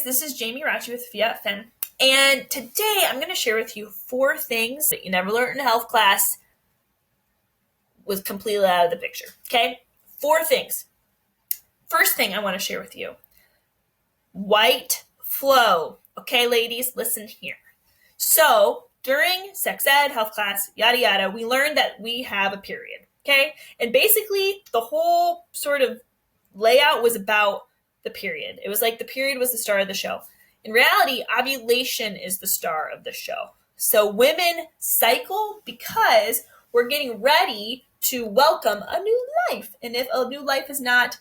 this is Jamie Rachi with Fiat Fem, and today I'm going to share with you 4 things that you never learned in health class was completely out of the picture, okay? 4 things. First thing I want to share with you, white flow. Okay, ladies, listen here. So during sex ed, health class, yada yada, we learned that we have a period, okay? And basically the whole sort of layout was about the period. It was like the period was the star of the show. In reality, ovulation is the star of the show. So women cycle because we're getting ready to welcome a new life. And if a new life does not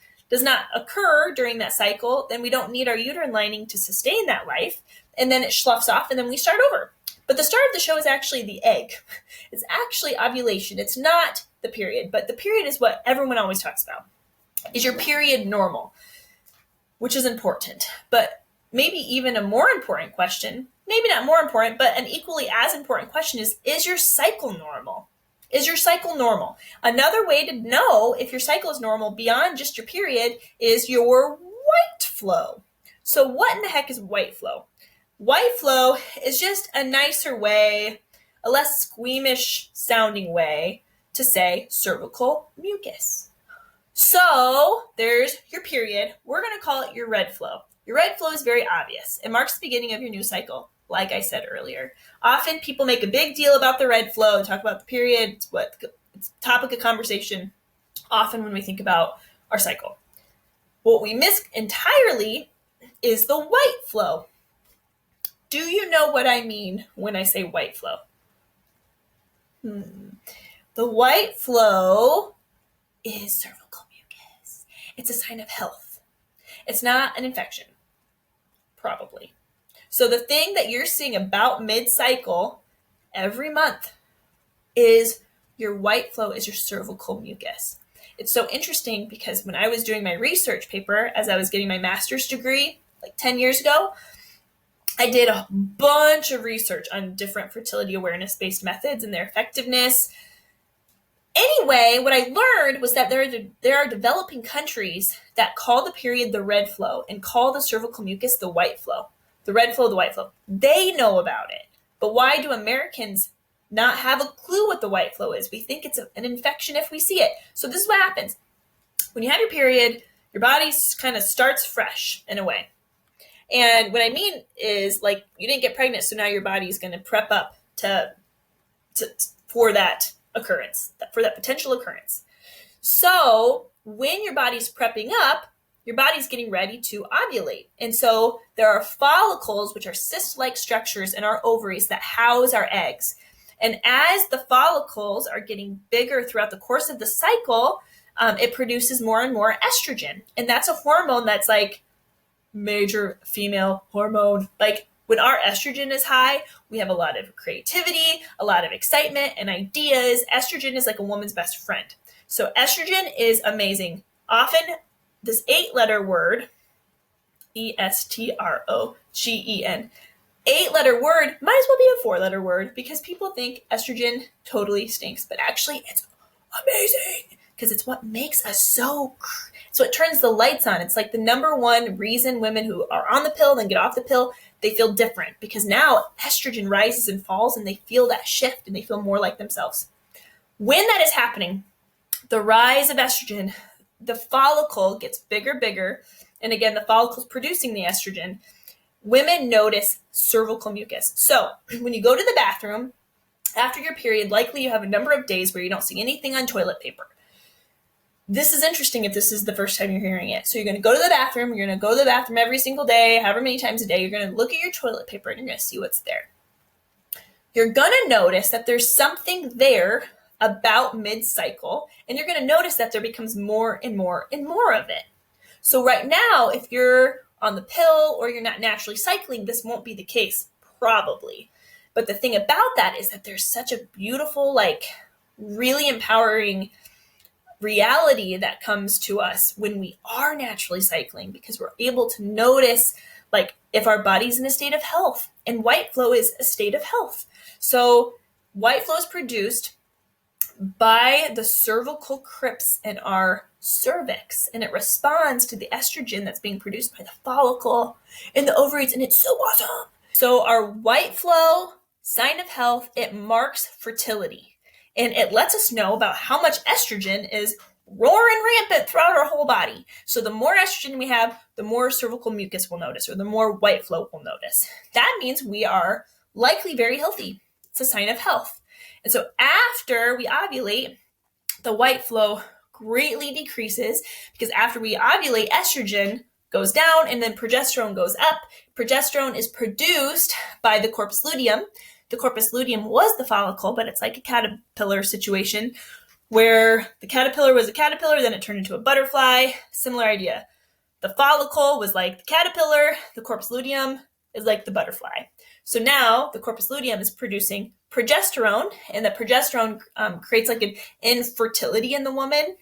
occur during that cycle, then we don't need our uterine lining to sustain that life. And then it sloughs off and then we start over. But the star of the show is actually the egg. It's actually ovulation. It's not the period, but the period is what everyone always talks about. Is your period normal? Which is important. But maybe even a more important question, maybe not more important, but an equally as important question is your cycle normal? Is your cycle normal? Another way to know if your cycle is normal beyond just your period is your white flow. So what in the heck is white flow? White flow is just a nicer way, a less squeamish sounding way to say cervical mucus. So there's your period. We're going to call it your red flow. Your red flow is very obvious. It marks the beginning of your new cycle, like I said earlier. Often people make a big deal about the red flow, talk about the period. It's a topic of conversation often when we think about our cycle. What we miss entirely is the white flow. Do you know what I mean when I say white flow? The white flow is cervical mucus. It's a sign of health. It's not an infection, probably. So the thing that you're seeing about mid-cycle every month is your white flow is your cervical mucus. It's so interesting because when I was doing my research paper, as I was getting my master's degree like 10 years ago, I did a bunch of research on different fertility awareness-based methods and their effectiveness. Anyway, what I learned was that there are developing countries that call the period the red flow and call the cervical mucus the white flow. The red flow, the white flow. They know about it. But why do Americans not have a clue what the white flow is? We think it's an infection if we see it. So this is what happens. When you have your period, your body kind of starts fresh in a way. And what I mean is, like, you didn't get pregnant, so now your body's going to prep up for that occurrence, for that potential occurrence. So when your body's prepping up, your body's getting ready to ovulate. And so there are follicles, which are cyst-like structures in our ovaries that house our eggs. And as the follicles are getting bigger throughout the course of the cycle, it produces more and more estrogen. And that's a hormone that's like major female hormone. Like when our estrogen is high, we have a lot of creativity, a lot of excitement and ideas. Estrogen is like a woman's best friend. So estrogen is amazing. Often this 8-letter word, estrogen, 8-letter word might as well be a 4-letter word because people think estrogen totally stinks, but actually it's amazing because it's what makes us it's what turns the lights on. It's like the number one reason women who are on the pill then get off the pill, they feel different because now estrogen rises and falls and they feel that shift and they feel more like themselves. When that is happening, the rise of estrogen, the follicle gets bigger, and again, the follicle is producing the estrogen. Women notice cervical mucus. So when you go to the bathroom after your period, likely you have a number of days where you don't see anything on toilet paper. This is interesting if this is the first time you're hearing it. So you're going to go to the bathroom. You're going to go to the bathroom every single day, however many times a day. You're going to look at your toilet paper and you're going to see what's there. You're going to notice that there's something there about mid-cycle, and you're going to notice that there becomes more and more and more of it. So right now, if you're on the pill or you're not naturally cycling, this won't be the case, probably. But the thing about that is that there's such a beautiful, like, really empowering reality that comes to us when we are naturally cycling because we're able to notice, like, if our body's in a state of health. And white flow is a state of health. So white flow is produced by the cervical crypts in our cervix, and it responds to the estrogen that's being produced by the follicle in the ovaries, and it's so awesome. So our white flow, sign of health, it marks fertility, and it lets us know about how much estrogen is roaring rampant throughout our whole body. So the more estrogen we have, the more cervical mucus we'll notice, or the more white flow we'll notice. That means we are likely very healthy. It's a sign of health. And so after we ovulate, the white flow greatly decreases, because after we ovulate, estrogen goes down and then progesterone goes up. Progesterone is produced by the corpus luteum. The corpus luteum was the follicle, but it's like a caterpillar situation where the caterpillar was a caterpillar, then it turned into a butterfly. Similar idea. The follicle was like the caterpillar, the corpus luteum is like the butterfly. So now the corpus luteum is producing progesterone, and that progesterone creates like an infertility in the woman,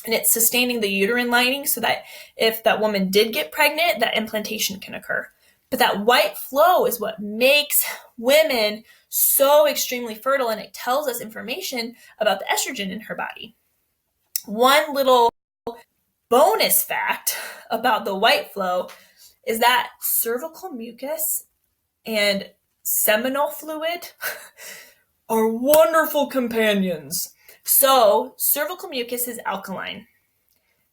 and it's sustaining the uterine lining so that if that woman did get pregnant, that implantation can occur. But that white flow is what makes women so extremely fertile, and it tells us information about the estrogen in her body. One little bonus fact about the white flow is that cervical mucus and seminal fluid are wonderful companions. So cervical mucus is alkaline.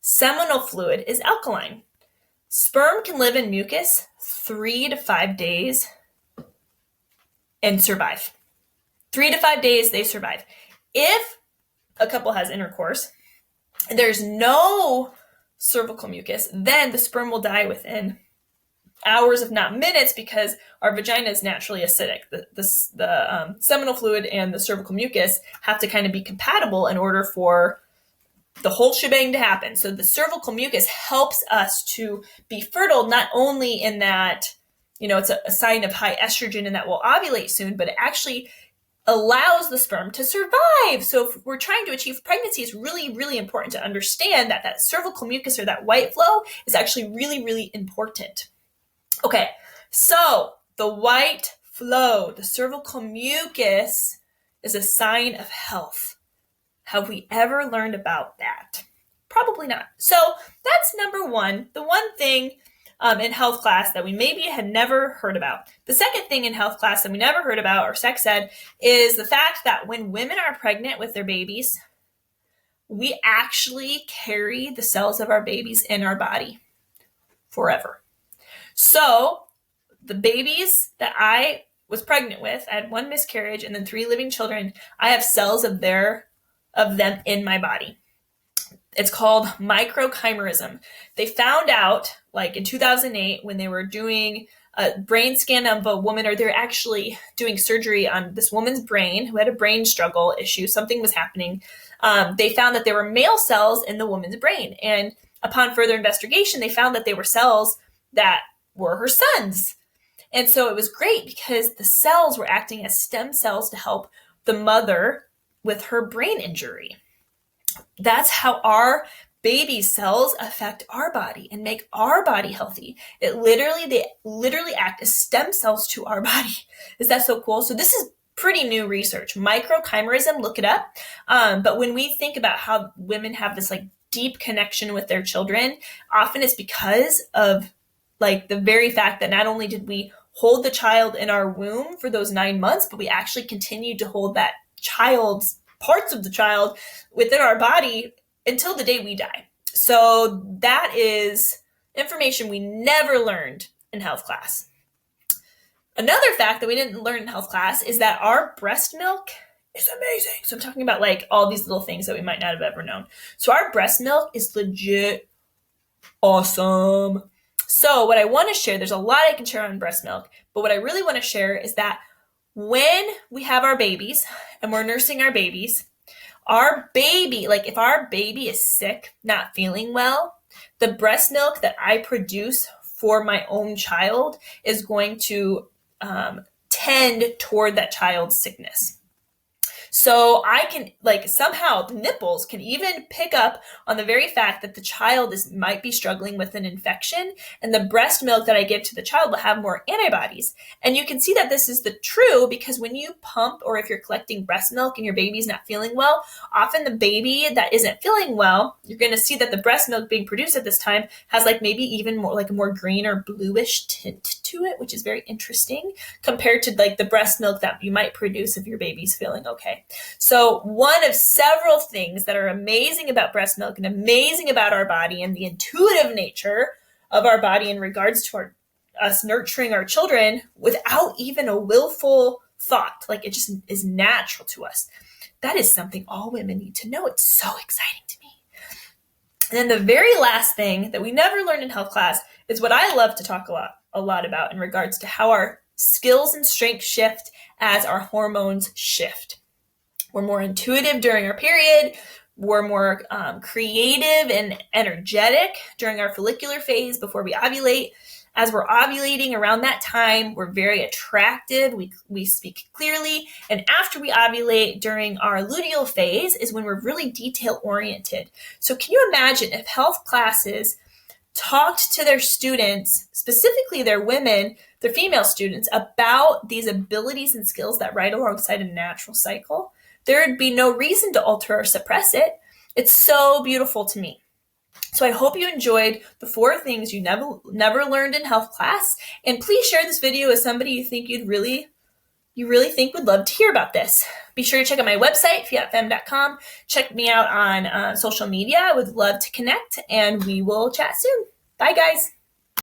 Seminal fluid is alkaline. Sperm can live in mucus 3 to 5 days and survive. 3 to 5 days, they survive. If a couple has intercourse and there's no cervical mucus, then the sperm will die within hours, if not minutes, because our vagina is naturally acidic. The seminal fluid and the cervical mucus have to kind of be compatible in order for the whole shebang to happen. So the cervical mucus helps us to be fertile, not only in that, it's a sign of high estrogen and that we'll ovulate soon, but it actually allows the sperm to survive. So if we're trying to achieve pregnancy, it's really, really important to understand that that cervical mucus, or that white flow, is actually really, really important. Okay, so the white flow, the cervical mucus, is a sign of health. Have we ever learned about that? Probably not. So that's number one, the one thing in health class that we maybe had never heard about. The second thing in health class that we never heard about, or sex ed, is the fact that when women are pregnant with their babies, we actually carry the cells of our babies in our body forever. So the babies that I was pregnant with, I had 1 miscarriage and then 3 living children. I have cells of them in my body. It's called microchimerism. They found out, like in 2008, when they were doing a brain scan of a woman, or they're actually doing surgery on this woman's brain who had a brain struggle issue. Something was happening. They found that there were male cells in the woman's brain. And upon further investigation, they found that they were cells that were her sons. And so it was great because the cells were acting as stem cells to help the mother with her brain injury. That's how our baby cells affect our body and make our body healthy. They literally act as stem cells to our body. Is that so cool? So this is pretty new research. Microchimerism, look it up. But when we think about how women have this like deep connection with their children, often it's because of like the very fact that not only did we hold the child in our womb for those 9 months, but we actually continued to hold that child's parts of the child within our body until the day we die. So that is information we never learned in health class. Another fact that we didn't learn in health class is that our breast milk is amazing. So I'm talking about like all these little things that we might not have ever known. So our breast milk is legit awesome. So what I want to share, there's a lot I can share on breast milk, but what I really want to share is that when we have our babies and we're nursing our babies, our baby, like if our baby is sick, not feeling well, the breast milk that I produce for my own child is going to tend toward that child's sickness. So I can, like, somehow the nipples can even pick up on the very fact that the child might be struggling with an infection, and the breast milk that I give to the child will have more antibodies. And you can see that this is the true because when you pump, or if you're collecting breast milk and your baby's not feeling well, often the baby that isn't feeling well, you're going to see that the breast milk being produced at this time has like maybe even more like a more green or bluish tint to it, which is very interesting compared to like the breast milk that you might produce if your baby's feeling okay. So one of several things that are amazing about breast milk and amazing about our body and the intuitive nature of our body in regards to us nurturing our children without even a willful thought, like it just is natural to us. That is something all women need to know. It's so exciting to me. And then the very last thing that we never learned in health class is what I love to talk a lot about in regards to how our skills and strengths shift as our hormones shift. We're more intuitive during our period. We're more creative and energetic during our follicular phase before we ovulate. As we're ovulating around that time, we're very attractive. We speak clearly. And after we ovulate during our luteal phase is when we're really detail oriented. So can you imagine if health classes talked to their students, specifically their women, their female students, about these abilities and skills that ride alongside a natural cycle? There would be no reason to alter or suppress it. It's so beautiful to me. So I hope you enjoyed the 4 things you never learned in health class. And please share this video with somebody you think you really think would love to hear about this. Be sure to check out my website, fiatfem.com. Check me out on social media. I would love to connect, and we will chat soon. Bye, guys.